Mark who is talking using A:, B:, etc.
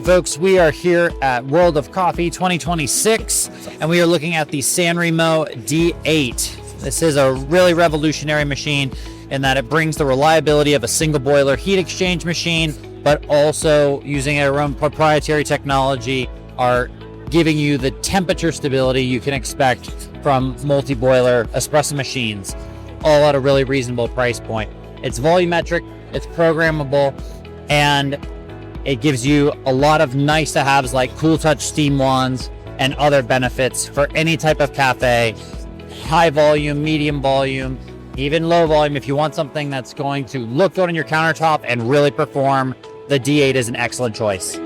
A: folks, we are here at World of Coffee 2026, and we are looking at the Sanremo D8. This is a really revolutionary machine in that it brings the reliability of a single boiler heat exchange machine, but also using our own proprietary technology are giving you the temperature stability you can expect from multi-boiler espresso machines, all at a really reasonable price point. It's volumetric, it's programmable, and it gives you a lot of nice to haves like cool touch steam wands and other benefits for any type of cafe, high volume, medium volume, even low volume. If you want something that's going to look good on your countertop and really perform, the D8 is an excellent choice.